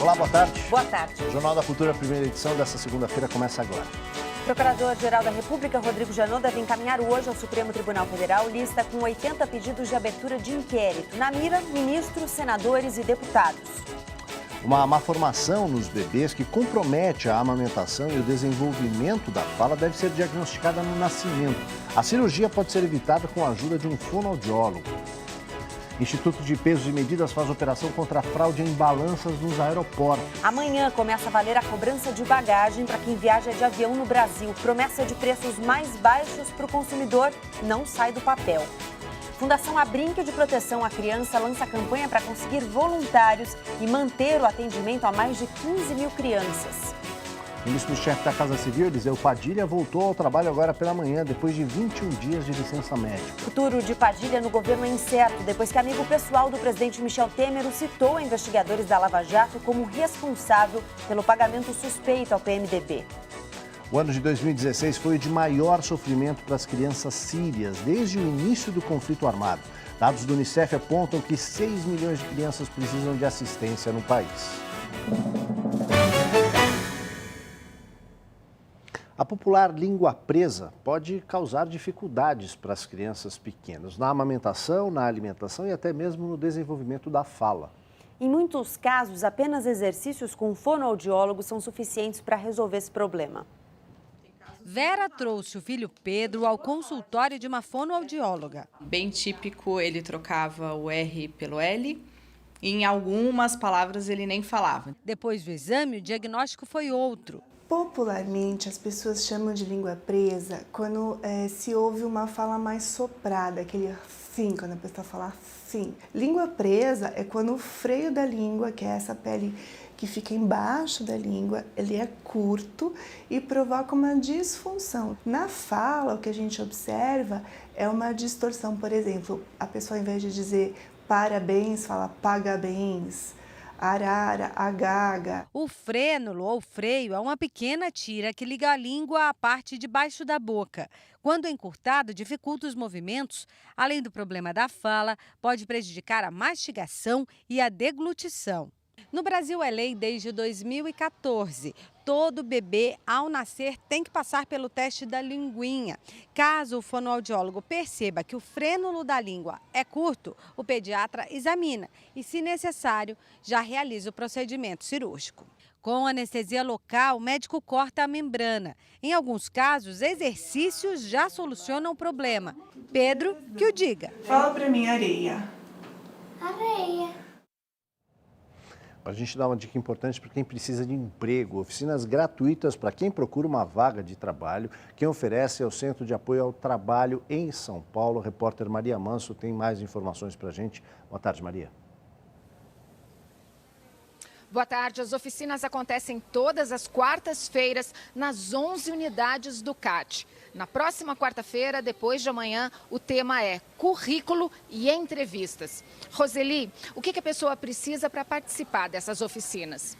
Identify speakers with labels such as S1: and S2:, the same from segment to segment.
S1: Olá, boa tarde.
S2: Boa tarde.
S1: O Jornal da Cultura, primeira edição dessa segunda-feira, começa agora.
S2: O Procurador-Geral da República, Rodrigo Janot, deve encaminhar hoje ao Supremo Tribunal Federal lista com 80 pedidos de abertura de inquérito. Na mira, ministros, senadores e deputados.
S1: Uma má formação nos bebês que compromete a amamentação e o desenvolvimento da fala deve ser diagnosticada no nascimento. A cirurgia pode ser evitada com a ajuda de um fonoaudiólogo. Instituto de Pesos e Medidas faz operação contra a fraude em balanças nos aeroportos.
S2: Amanhã começa a valer a cobrança de bagagem para quem viaja de avião no Brasil. Promessa de preços mais baixos para o consumidor não sai do papel. Fundação Abrinq de Proteção à Criança lança campanha para conseguir voluntários e manter o atendimento a mais de 15 mil crianças.
S1: O ministro-chefe da Casa Civil, Eliseu Padilha, voltou ao trabalho agora pela manhã, depois de 21 dias de licença médica.
S2: O futuro de Padilha no governo é incerto, depois que amigo pessoal do presidente Michel Temer o citou a investigadores da Lava Jato como responsável pelo pagamento suspeito ao PMDB.
S1: O ano de 2016 foi o de maior sofrimento para as crianças sírias desde o início do conflito armado. Dados do Unicef apontam que 6 milhões de crianças precisam de assistência no país. A popular língua presa pode causar dificuldades para as crianças pequenas, na amamentação, na alimentação e até mesmo no desenvolvimento da fala.
S2: Em muitos casos, apenas exercícios com fonoaudiólogo são suficientes para resolver esse problema.
S3: Vera trouxe o filho Pedro ao consultório de uma fonoaudióloga.
S4: Bem típico, ele trocava o R pelo L e em algumas palavras ele nem falava.
S3: Depois do exame, o diagnóstico foi outro.
S5: Popularmente, as pessoas chamam de língua presa quando se ouve uma fala mais soprada, aquele sim, quando a pessoa fala sim. Língua presa é quando o freio da língua, que é essa pele que fica embaixo da língua, ele é curto e provoca uma disfunção. Na fala, o que a gente observa é uma distorção. Por exemplo, a pessoa, ao invés de dizer parabéns, fala pagabens. Arara, agaga.
S3: O frênulo ou freio é uma pequena tira que liga a língua à parte de baixo da boca. Quando encurtado, dificulta os movimentos. Além do problema da fala, pode prejudicar a mastigação e a deglutição. No Brasil é lei desde 2014. Todo bebê, ao nascer, tem que passar pelo teste da linguinha. Caso o fonoaudiólogo perceba que o frênulo da língua é curto, o pediatra examina e, se necessário, já realiza o procedimento cirúrgico. Com anestesia local, o médico corta a membrana. Em alguns casos, exercícios já solucionam o problema. Pedro, que o diga.
S5: Fala pra mim, areia.
S6: Areia.
S1: A gente dá uma dica importante para quem precisa de emprego. Oficinas gratuitas para quem procura uma vaga de trabalho. Quem oferece é o Centro de Apoio ao Trabalho em São Paulo. O repórter Maria Manso tem mais informações para a gente. Boa tarde, Maria.
S7: Boa tarde. As oficinas acontecem todas as quartas-feiras nas 11 unidades do CAT. Na próxima quarta-feira, depois de amanhã, o tema é currículo e entrevistas. Roseli, o que a pessoa precisa para participar dessas oficinas?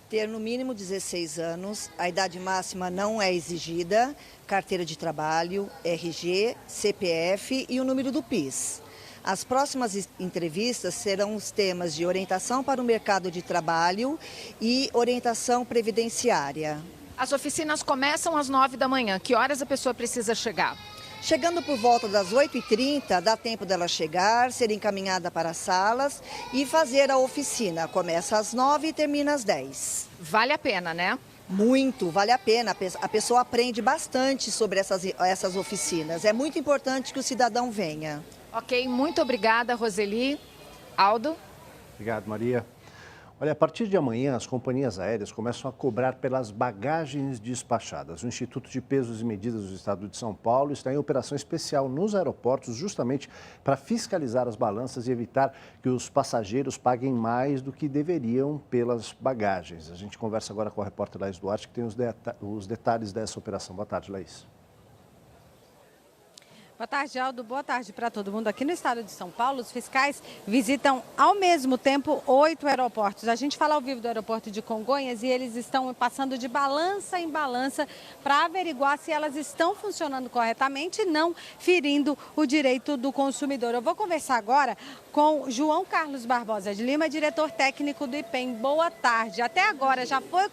S8: Ter no mínimo 16 anos, a idade máxima não é exigida, carteira de trabalho, RG, CPF e o número do PIS. As próximas entrevistas serão os temas de orientação para o mercado de trabalho e orientação previdenciária.
S7: As oficinas começam às 9 da manhã. Que horas a pessoa precisa chegar?
S8: Chegando por volta das 8h30, dá tempo dela chegar, ser encaminhada para as salas e fazer a oficina. Começa às 9 e termina às 10.
S7: Vale a pena, né?
S8: Muito, vale a pena. A pessoa aprende bastante sobre essas oficinas. É muito importante que o cidadão venha.
S7: Ok, muito obrigada, Roseli. Aldo?
S1: Obrigado, Maria. Olha, a partir de amanhã, as companhias aéreas começam a cobrar pelas bagagens despachadas. O Instituto de Pesos e Medidas do Estado de São Paulo está em operação especial nos aeroportos justamente para fiscalizar as balanças e evitar que os passageiros paguem mais do que deveriam pelas bagagens. A gente conversa agora com a repórter Laís Duarte, que tem os detalhes dessa operação. Boa tarde, Laís.
S3: Boa tarde, Aldo. Boa tarde para todo mundo. Aqui no estado de São Paulo, os fiscais visitam ao mesmo tempo 8 aeroportos. A gente fala ao vivo do aeroporto de Congonhas e eles estão passando de balança em balança para averiguar se elas estão funcionando corretamente e não ferindo o direito do consumidor. Eu vou conversar agora com João Carlos Barbosa de Lima, diretor técnico do IPEM. Boa tarde. Até agora já foi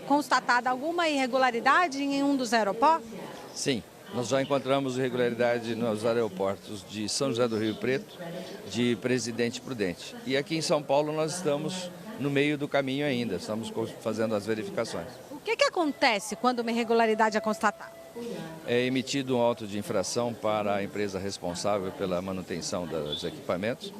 S3: constatada alguma irregularidade em um dos aeroportos?
S9: Sim. Nós já encontramos irregularidade nos aeroportos de São José do Rio Preto, de Presidente Prudente. E aqui em São Paulo nós estamos no meio do caminho ainda, estamos fazendo as verificações.
S3: O que acontece quando uma irregularidade é constatada?
S9: É emitido um auto de infração para a empresa responsável pela manutenção dos equipamentos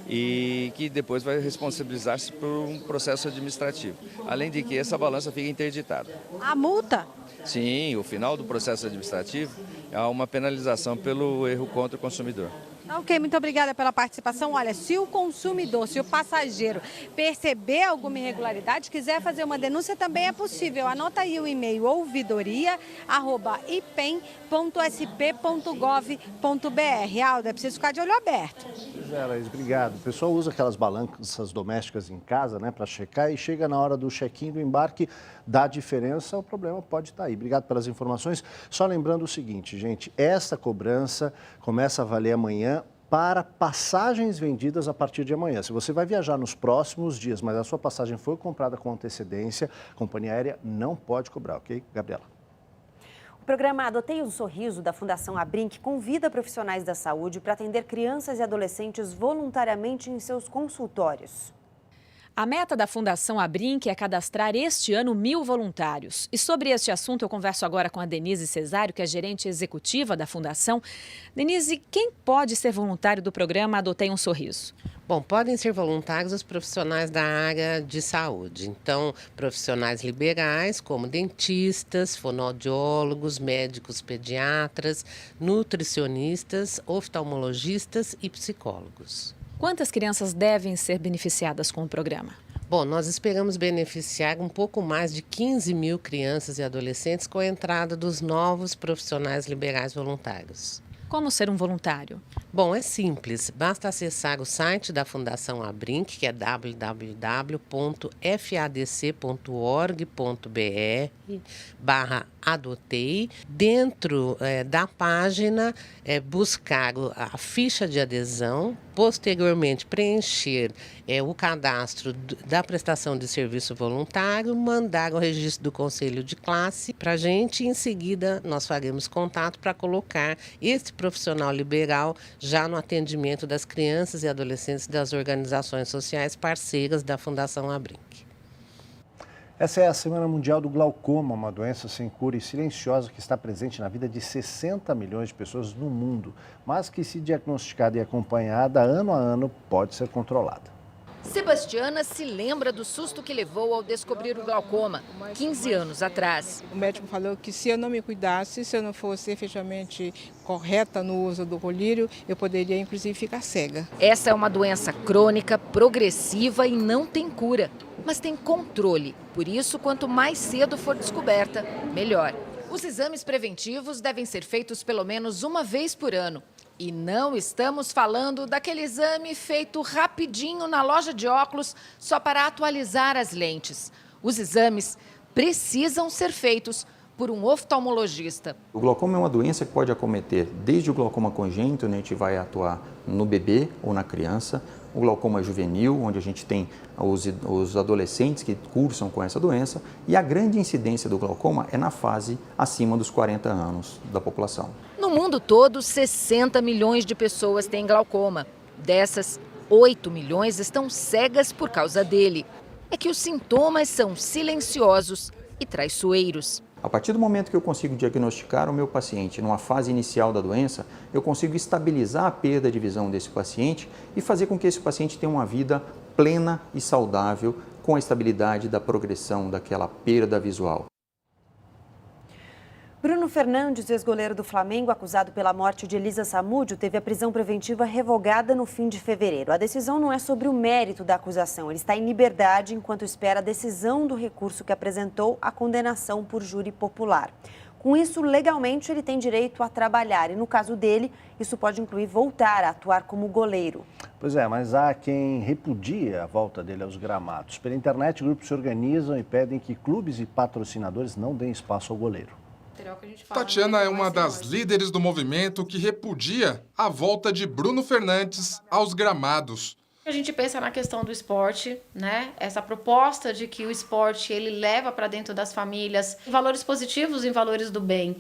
S9: e que depois vai responsabilizar-se por um processo administrativo. Além de que essa balança fica interditada.
S3: A multa?
S9: Sim, o final do processo administrativo é uma penalização pelo erro contra o consumidor.
S3: Ok, muito obrigada pela participação. Olha, se o consumidor, se o passageiro perceber alguma irregularidade, quiser fazer uma denúncia, também é possível. Anota aí o e-mail ouvidoria@ipem.sp.gov.br. Aldo, é preciso ficar de olho aberto.
S1: Pois é, Laís, obrigado. O pessoal usa aquelas balanças domésticas em casa, né, para checar e chega na hora do check-in, do embarque, dá diferença, o problema pode estar aí. Obrigado pelas informações. Só lembrando o seguinte, gente, essa cobrança começa a valer amanhã para passagens vendidas a partir de amanhã. Se você vai viajar nos próximos dias, mas a sua passagem foi comprada com antecedência, a companhia aérea não pode cobrar, ok? Gabriela.
S2: O programa Adotei um Sorriso, da Fundação Abrinq, convida profissionais da saúde para atender crianças e adolescentes voluntariamente em seus consultórios.
S10: A meta da Fundação Abrinq é cadastrar este ano 1.000 voluntários. E sobre este assunto eu converso agora com a Denise Cesário, que é gerente executiva da Fundação. Denise, quem pode ser voluntário do programa Adotei um Sorriso?
S11: Bom, podem ser voluntários os profissionais da área de saúde. Então, profissionais liberais, como dentistas, fonoaudiólogos, médicos pediatras, nutricionistas, oftalmologistas e psicólogos.
S10: Quantas crianças devem ser beneficiadas com o programa?
S11: Bom, nós esperamos beneficiar um pouco mais de 15.000 crianças e adolescentes com a entrada dos novos profissionais liberais voluntários.
S10: Como ser um voluntário?
S11: Bom, é simples. Basta acessar o site da Fundação Abrinq, que é www.fadc.org.br/adotei. Dentro da página, buscar a ficha de adesão, posteriormente preencher o cadastro da prestação de serviço voluntário, mandar o registro do conselho de classe para a gente e em seguida nós faremos contato para colocar esse profissional liberal já no atendimento das crianças e adolescentes das organizações sociais parceiras da Fundação Abrinq.
S1: Essa é a Semana Mundial do Glaucoma, uma doença sem cura e silenciosa que está presente na vida de 60 milhões de pessoas no mundo, mas que, se diagnosticada e acompanhada ano a ano, pode ser controlada.
S7: Sebastiana se lembra do susto que levou ao descobrir o glaucoma, 15 anos atrás.
S12: O médico falou que se eu não me cuidasse, se eu não fosse efetivamente correta no uso do colírio, eu poderia inclusive ficar cega.
S7: Essa é uma doença crônica, progressiva e não tem cura, mas tem controle. Por isso, quanto mais cedo for descoberta, melhor. Os exames preventivos devem ser feitos pelo menos uma vez por ano. E não estamos falando daquele exame feito rapidinho na loja de óculos só para atualizar as lentes. Os exames precisam ser feitos por um oftalmologista.
S13: O glaucoma é uma doença que pode acometer desde o glaucoma congênito, onde a gente vai atuar no bebê ou na criança, o glaucoma juvenil, onde a gente tem os adolescentes que cursam com essa doença, e a grande incidência do glaucoma é na fase acima dos 40 anos da população.
S7: No mundo todo, 60 milhões de pessoas têm glaucoma. Dessas, 8 milhões estão cegas por causa dele. É que os sintomas são silenciosos e traiçoeiros.
S13: A partir do momento que eu consigo diagnosticar o meu paciente numa fase inicial da doença, eu consigo estabilizar a perda de visão desse paciente e fazer com que esse paciente tenha uma vida plena e saudável com a estabilidade da progressão daquela perda visual.
S2: Bruno Fernandes, ex-goleiro do Flamengo, acusado pela morte de Elisa Samúdio, teve a prisão preventiva revogada no fim de fevereiro. A decisão não é sobre o mérito da acusação. Ele está em liberdade enquanto espera a decisão do recurso que apresentou a condenação por júri popular. Com isso, legalmente, ele tem direito a trabalhar e, no caso dele, isso pode incluir voltar a atuar como goleiro.
S1: Pois é, mas há quem repudia a volta dele aos gramados. Pela internet, grupos se organizam e pedem que clubes e patrocinadores não deem espaço ao goleiro.
S14: Tatiana é uma das líderes do movimento que repudia a volta de Bruno Fernandes aos gramados.
S15: A gente pensa na questão do esporte, né? Essa proposta de que o esporte ele leva para dentro das famílias valores positivos e valores do bem,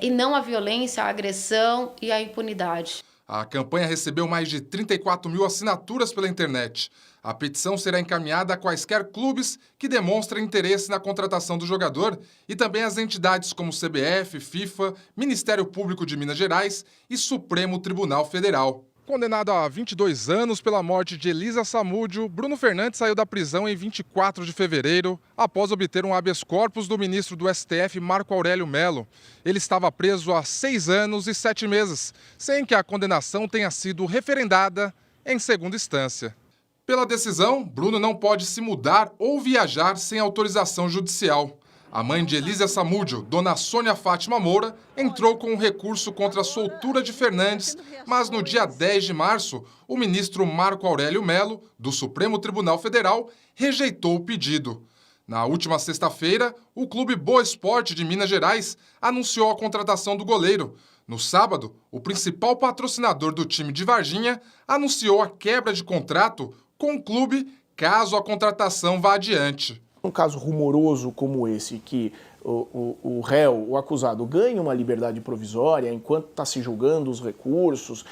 S15: e não a violência, a agressão e a impunidade.
S14: A campanha recebeu mais de 34 mil assinaturas pela internet. A petição será encaminhada a quaisquer clubes que demonstrem interesse na contratação do jogador e também às entidades como CBF, FIFA, Ministério Público de Minas Gerais e Supremo Tribunal Federal. Condenado a 22 anos pela morte de Elisa Samúdio, Bruno Fernandes saiu da prisão em 24 de fevereiro, após obter um habeas corpus do ministro do STF, Marco Aurélio Mello. Ele estava preso há 6 anos e 7 meses, sem que a condenação tenha sido referendada em segunda instância. Pela decisão, Bruno não pode se mudar ou viajar sem autorização judicial. A mãe de Elisa Samúdio, dona Sônia Fátima Moura, entrou com um recurso contra a soltura de Fernandes, mas no dia 10 de março, o ministro Marco Aurélio Mello, do Supremo Tribunal Federal, rejeitou o pedido. Na última sexta-feira, o Clube Boa Esporte de Minas Gerais anunciou a contratação do goleiro. No sábado, o principal patrocinador do time de Varginha anunciou a quebra de contrato com o clube caso a contratação vá adiante.
S16: Um caso rumoroso como esse, que o réu, o acusado, ganha uma liberdade provisória enquanto está se julgando os recursos,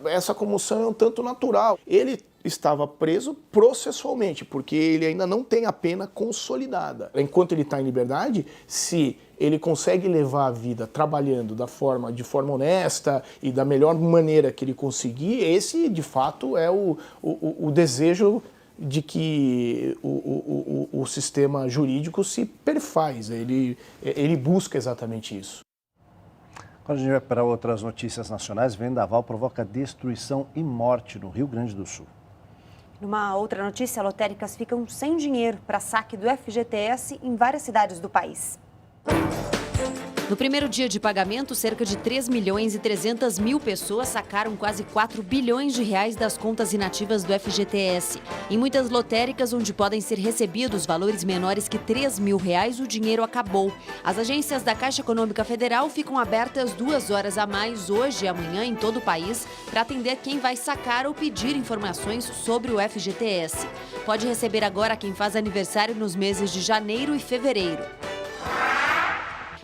S16: essa comoção é um tanto natural. Ele estava preso processualmente, porque ele ainda não tem a pena consolidada. Enquanto ele está em liberdade, se ele consegue levar a vida trabalhando de forma honesta e da melhor maneira que ele conseguir, esse, de fato, é o desejo de que o sistema jurídico se perfaz, ele busca exatamente isso.
S1: Quando a gente vai para outras notícias nacionais, vendaval provoca destruição e morte no Rio Grande do Sul.
S2: Numa outra notícia, lotéricas ficam sem dinheiro para saque do FGTS em várias cidades do país.
S17: No primeiro dia de pagamento, cerca de 3 milhões e 300 mil pessoas sacaram quase 4 bilhões de reais das contas inativas do FGTS. Em muitas lotéricas, onde podem ser recebidos valores menores que 3 mil reais, o dinheiro acabou. As agências da Caixa Econômica Federal ficam abertas 2 horas a mais hoje e amanhã em todo o país para atender quem vai sacar ou pedir informações sobre o FGTS. Pode receber agora quem faz aniversário nos meses de janeiro e fevereiro.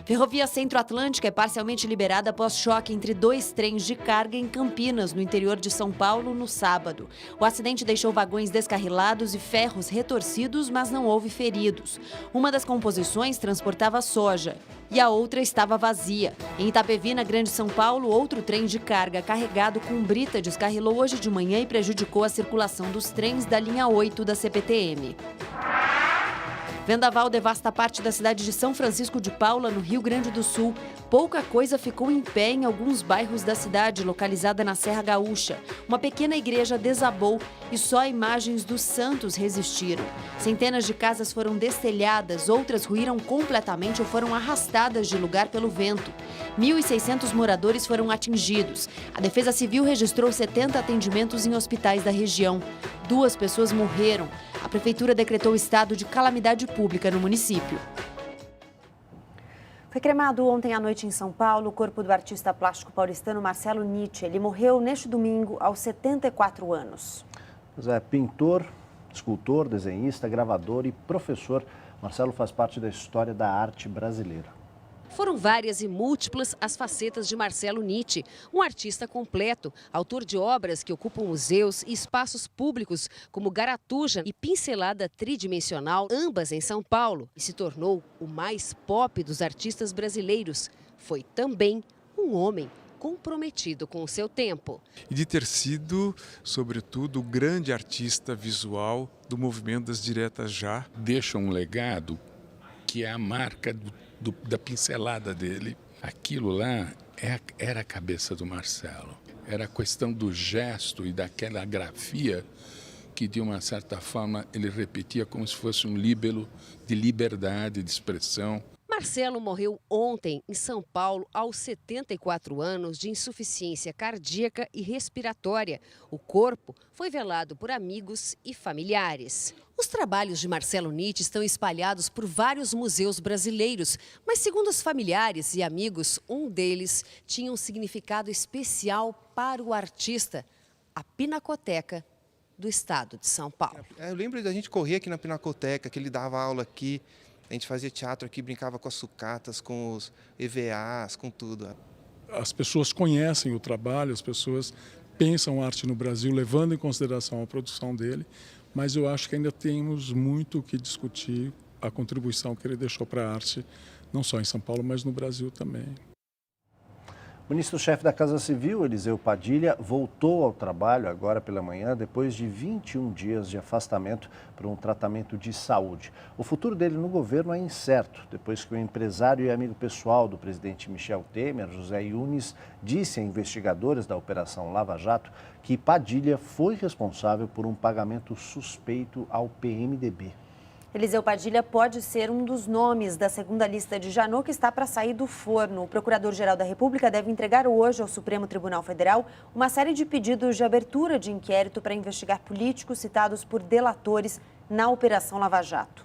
S17: Ferrovia Centro-Atlântica é parcialmente liberada após choque entre 2 trens de carga em Campinas, no interior de São Paulo, no sábado. O acidente deixou vagões descarrilados e ferros retorcidos, mas não houve feridos. Uma das composições transportava soja e a outra estava vazia. Em Itapevi, na Grande São Paulo, outro trem de carga carregado com brita descarrilou hoje de manhã e prejudicou a circulação dos trens da linha 8 da CPTM. Vendaval devasta parte da cidade de São Francisco de Paula, no Rio Grande do Sul. Pouca coisa ficou em pé em alguns bairros da cidade, localizada na Serra Gaúcha. Uma pequena igreja desabou e só imagens dos santos resistiram. Centenas de casas foram destelhadas, outras ruíram completamente ou foram arrastadas de lugar pelo vento. 1.600 moradores foram atingidos. A Defesa Civil registrou 70 atendimentos em hospitais da região. 2 pessoas morreram. A Prefeitura decretou estado de calamidade pública no município.
S2: Foi cremado ontem à noite em São Paulo o corpo do artista plástico paulistano Marcelo Nietzsche. Ele morreu neste domingo aos 74 anos.
S1: Pintor, escultor, desenhista, gravador e professor, Marcelo faz parte da história da arte brasileira.
S17: Foram várias e múltiplas as facetas de Marcelo Nietzsche, um artista completo, autor de obras que ocupam museus e espaços públicos, como Garatuja e Pincelada Tridimensional, ambas em São Paulo, e se tornou o mais pop dos artistas brasileiros. Foi também um homem comprometido com o seu tempo.
S18: E de ter sido, sobretudo, o grande artista visual do movimento das diretas já.
S19: Deixa um legado que é a marca da pincelada dele. Aquilo lá era a cabeça do Marcelo. Era a questão do gesto e daquela grafia que, de uma certa forma, ele repetia como se fosse um líbelo de liberdade de expressão.
S20: Marcelo morreu ontem em São Paulo aos 74 anos de insuficiência cardíaca e respiratória. O corpo foi velado por amigos e familiares. Os trabalhos de Marcelo Nitti estão espalhados por vários museus brasileiros, mas segundo os familiares e amigos, um deles tinha um significado especial para o artista, a Pinacoteca do estado de São Paulo.
S21: Eu lembro da gente correr aqui na Pinacoteca, que ele dava aula aqui, a gente fazia teatro aqui, brincava com as sucatas, com os EVAs, com tudo.
S18: As pessoas conhecem o trabalho, as pessoas pensam arte no Brasil, levando em consideração a produção dele, mas eu acho que ainda temos muito o que discutir, a contribuição que ele deixou para a arte, não só em São Paulo, mas no Brasil também.
S1: O ministro-chefe da Casa Civil, Eliseu Padilha, voltou ao trabalho agora pela manhã, depois de 21 dias de afastamento por um tratamento de saúde. O futuro dele no governo é incerto, depois que o empresário e amigo pessoal do presidente Michel Temer, José Yunes, disse a investigadores da Operação Lava Jato que Padilha foi responsável por um pagamento suspeito ao PMDB.
S2: Eliseu Padilha pode ser um dos nomes da segunda lista de Janot que está para sair do forno. O Procurador-Geral da República deve entregar hoje ao Supremo Tribunal Federal uma série de pedidos de abertura de inquérito para investigar políticos citados por delatores na Operação Lava Jato.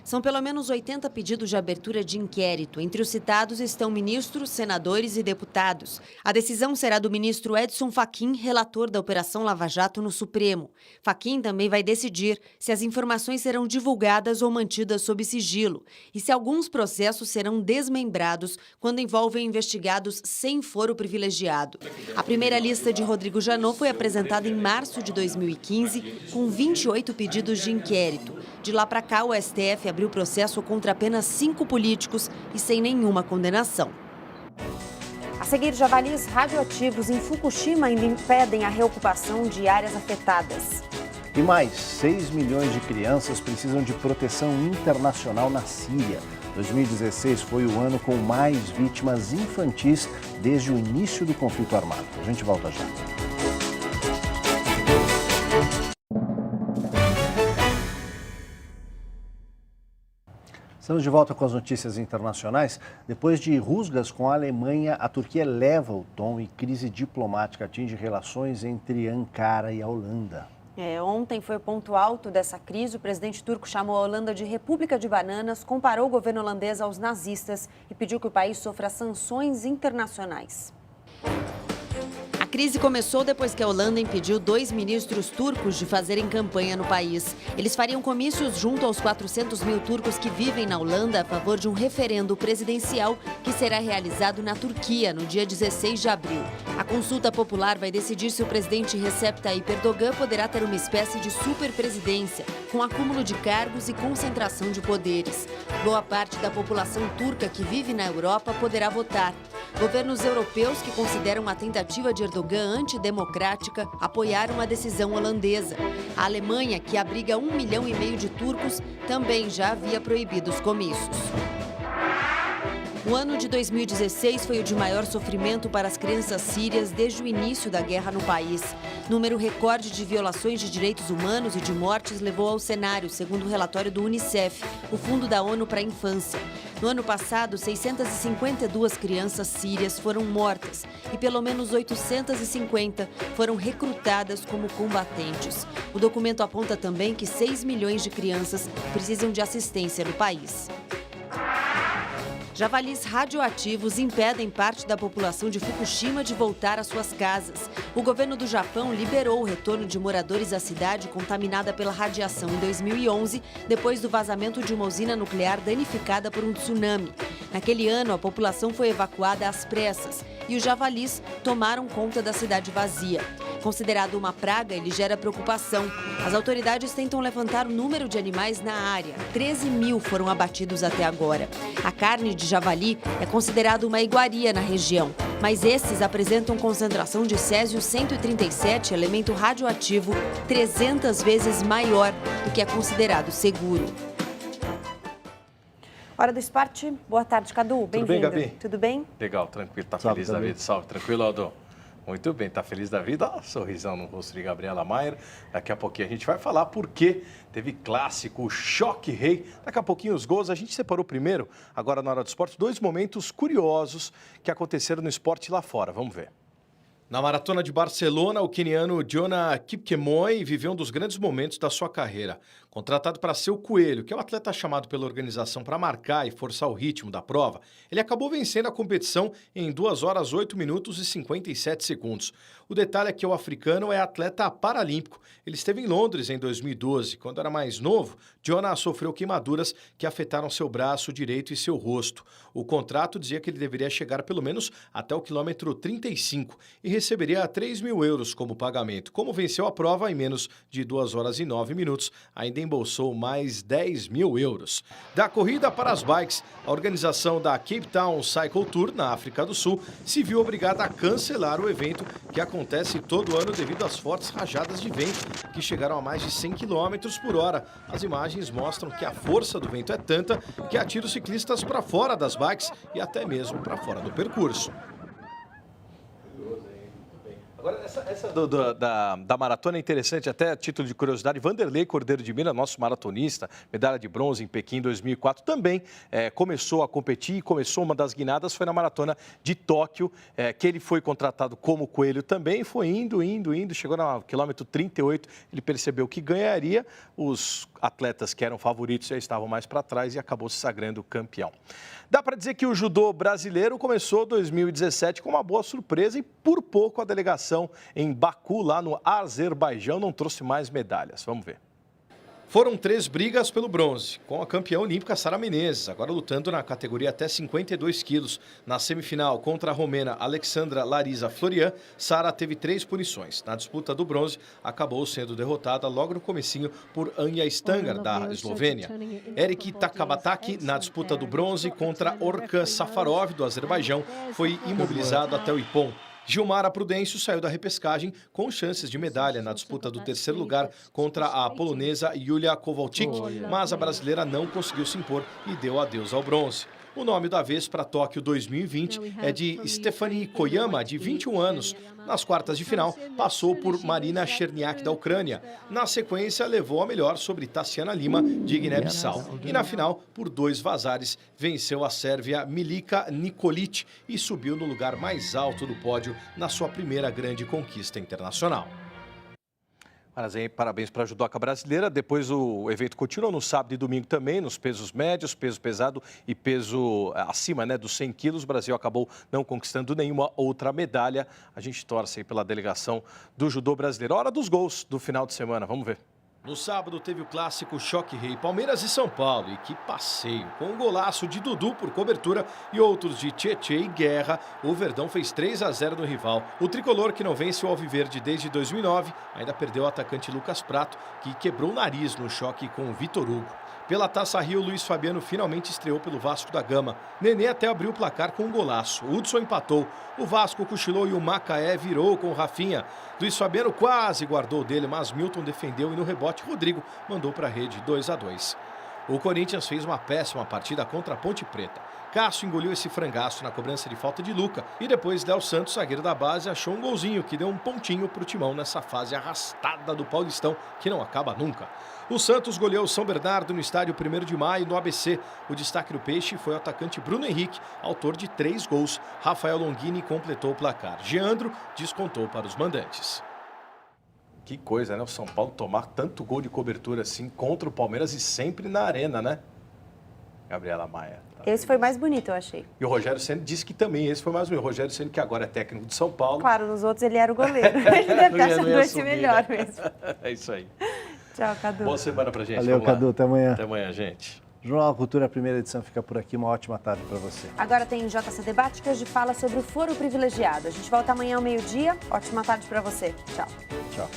S17: São pelo menos 80 pedidos de abertura de inquérito. Entre os citados estão ministros, senadores e deputados. A decisão será do ministro Edson Fachin, relator da Operação Lava Jato no Supremo. Fachin também vai decidir se as informações serão divulgadas ou mantidas sob sigilo e se alguns processos serão desmembrados quando envolvem investigados sem foro privilegiado. A primeira lista de Rodrigo Janot foi apresentada em março de 2015 com 28 pedidos de inquérito. De lá para cá, o STF abriu processo contra apenas 5 políticos e sem nenhuma condenação.
S2: A seguir, javalis radioativos em Fukushima ainda impedem a reocupação de áreas afetadas.
S1: E mais, 6 milhões de crianças precisam de proteção internacional na Síria. 2016 foi o ano com mais vítimas infantis desde o início do conflito armado. A gente volta já. Estamos de volta com as notícias internacionais. Depois de rusgas com a Alemanha, a Turquia eleva o tom e crise diplomática atinge relações entre Ankara e a Holanda.
S2: Ontem foi o ponto alto dessa crise. O presidente turco chamou a Holanda de República de Bananas, comparou o governo holandês aos nazistas e pediu que o país sofra sanções internacionais.
S17: A crise começou depois que a Holanda impediu 2 ministros turcos de fazerem campanha no país. Eles fariam comícios junto aos 400 mil turcos que vivem na Holanda a favor de um referendo presidencial que será realizado na Turquia no dia 16 de abril. A consulta popular vai decidir se o presidente Recep Tayyip Erdogan poderá ter uma espécie de superpresidência, com acúmulo de cargos e concentração de poderes. Boa parte da população turca que vive na Europa poderá votar. Governos europeus que consideram a tentativa de Erdogan antidemocrática apoiaram a decisão holandesa. A Alemanha, que abriga 1,5 milhão de turcos, também já havia proibido os comícios. O ano de 2016 foi o de maior sofrimento para as crianças sírias desde o início da guerra no país. Número recorde de violações de direitos humanos e de mortes levou ao cenário, segundo o relatório do Unicef, o Fundo da ONU para a Infância. No ano passado, 652 crianças sírias foram mortas e pelo menos 850 foram recrutadas como combatentes. O documento aponta também que 6 milhões de crianças precisam de assistência no país. Javalis radioativos impedem parte da população de Fukushima de voltar às suas casas. O governo do Japão liberou o retorno de moradores à cidade contaminada pela radiação em 2011, depois do vazamento de uma usina nuclear danificada por um tsunami. Naquele ano, a população foi evacuada às pressas e os javalis tomaram conta da cidade vazia. Considerado uma praga, ele gera preocupação. As autoridades tentam levantar o número de animais na área. 13 mil foram abatidos até agora. A carne de javali é considerada uma iguaria na região, mas esses apresentam concentração de césio-137, elemento radioativo, 300 vezes maior do que é considerado seguro.
S2: Hora do esporte. Boa tarde, Cadu. Bem-vindo.
S22: Tudo bem, Gabi?
S2: Tudo bem?
S22: Legal, tranquilo. Tá
S1: Salve,
S22: feliz da vida. Salve, tranquilo, Aldo?
S4: Muito bem, tá feliz da vida? Ó, sorrisão no rosto de Gabriela Maier. Daqui a pouquinho a gente vai falar porque teve clássico, Choque Rei. Daqui a pouquinho os gols. A gente separou primeiro, agora na hora do esporte, 2 momentos curiosos que aconteceram no esporte lá fora. Vamos ver. Na maratona de Barcelona, o queniano Jonah Kipkemoi viveu um dos grandes momentos da sua carreira. Contratado para ser o Coelho, que é o atleta chamado pela organização para marcar e forçar o ritmo da prova, ele acabou vencendo a competição em 2 horas, 8 minutos e 57 segundos. O detalhe é que o africano é atleta paralímpico. Ele esteve em Londres em 2012. Quando era mais novo, Jonah sofreu queimaduras que afetaram seu braço direito e seu rosto. O contrato dizia que ele deveria chegar pelo menos até o quilômetro 35 e receberia 3 mil euros como pagamento. Como venceu a prova em menos de 2 horas e 9 minutos, ainda embolsou mais 10 mil euros. Da corrida para as bikes, a organização da Cape Town Cycle Tour, na África do Sul, se viu obrigada a cancelar o evento que acontece todo ano devido às fortes rajadas de vento, que chegaram a mais de 100 km por hora. As imagens mostram que a força do vento é tanta que atira os ciclistas para fora das bikes e até mesmo para fora do percurso. Agora, essa da maratona é interessante, até a título de curiosidade, Vanderlei Cordeiro de Mira, nosso maratonista, medalha de bronze em Pequim 2004, também começou a competir e começou uma das guinadas, foi na maratona de Tóquio, que ele foi contratado como Coelho também, foi indo, chegou no quilômetro 38, ele percebeu que ganharia, os atletas que eram favoritos já estavam mais para trás e acabou se sagrando campeão. Dá para dizer que o judô brasileiro começou 2017 com uma boa surpresa e por pouco a delegação em Baku, lá no Azerbaijão, não trouxe mais medalhas. Vamos ver. Foram 3 brigas pelo bronze, com a campeã olímpica Sara Menezes, agora lutando na categoria até 52 quilos. Na semifinal, contra a romena Alexandra Larisa Florian, Sara teve 3 punições. Na disputa do bronze, acabou sendo derrotada logo no comecinho por Anja Stangar, da Eslovênia. Erik Takabataki, na disputa do bronze contra Orkan Safarov, do Azerbaijão, foi imobilizado até o Ippon. Gilmara Prudêncio saiu da repescagem com chances de medalha na disputa do 3º lugar contra a polonesa Julia Kowalczyk, mas a brasileira não conseguiu se impor e deu adeus ao bronze. O nome da vez para Tóquio 2020 é de Stephanie Koyama, de 21 anos. Nas quartas de final, passou por Marina Cherniak, da Ucrânia. Na sequência, levou a melhor sobre Tassiana Lima, de Guiné-Bissau. E na final, por 2 vazares, venceu a sérvia Milica Nikolic e subiu no lugar mais alto do pódio na sua primeira grande conquista internacional. Parabéns para a judoca brasileira. Depois o evento continuou no sábado e domingo também, nos pesos médios, peso pesado e peso acima dos 100 quilos. O Brasil acabou não conquistando nenhuma outra medalha. A gente torce aí pela delegação do judô brasileiro. Hora dos gols do final de semana, vamos ver. No sábado teve o clássico Choque Rei, Palmeiras e São Paulo. E que passeio! Com um golaço de Dudu por cobertura e outros de Tietê e Guerra, o Verdão fez 3-0 no rival. O tricolor, que não vence o Alviverde desde 2009, ainda perdeu o atacante Lucas Prato, que quebrou o nariz no choque com o Vitor Hugo. Pela Taça Rio, Luiz Fabiano finalmente estreou pelo Vasco da Gama. Nenê até abriu o placar com um golaço. Hudson empatou. O Vasco cochilou e o Macaé virou com o Rafinha. Luiz Fabiano quase guardou dele, mas Milton defendeu e no rebote Rodrigo mandou para a rede 2-2. O Corinthians fez uma péssima partida contra a Ponte Preta. Cássio engoliu esse frangaço na cobrança de falta de Luca e depois Léo Santos, zagueiro da base, achou um golzinho que deu um pontinho para o Timão nessa fase arrastada do Paulistão que não acaba nunca. O Santos goleou o São Bernardo no estádio 1º de Maio, no ABC. O destaque do Peixe foi o atacante Bruno Henrique, autor de 3 gols. Rafael Longini completou o placar. Geandro descontou para os mandantes. Que coisa, né? O São Paulo tomar tanto gol de cobertura assim contra o Palmeiras e sempre na arena, né? Gabriela Maia.
S2: Esse foi mais bonito, eu achei.
S4: E o Rogério Ceni disse que também esse foi mais bonito. O Rogério Ceni, que agora é técnico de São Paulo.
S2: Claro, nos outros ele era o goleiro. Ele deve ter achado esse melhor mesmo.
S4: É isso aí.
S2: Tchau, Cadu.
S4: Boa semana pra gente.
S1: Valeu, Cadu. Até amanhã.
S4: Até amanhã, gente.
S1: Jornal Cultura, primeira edição, fica por aqui. Uma ótima tarde para você.
S2: Agora tem JC Debate, que hoje fala sobre o foro privilegiado. A gente volta amanhã ao meio-dia. Ótima tarde para você. Tchau.
S1: Tchau.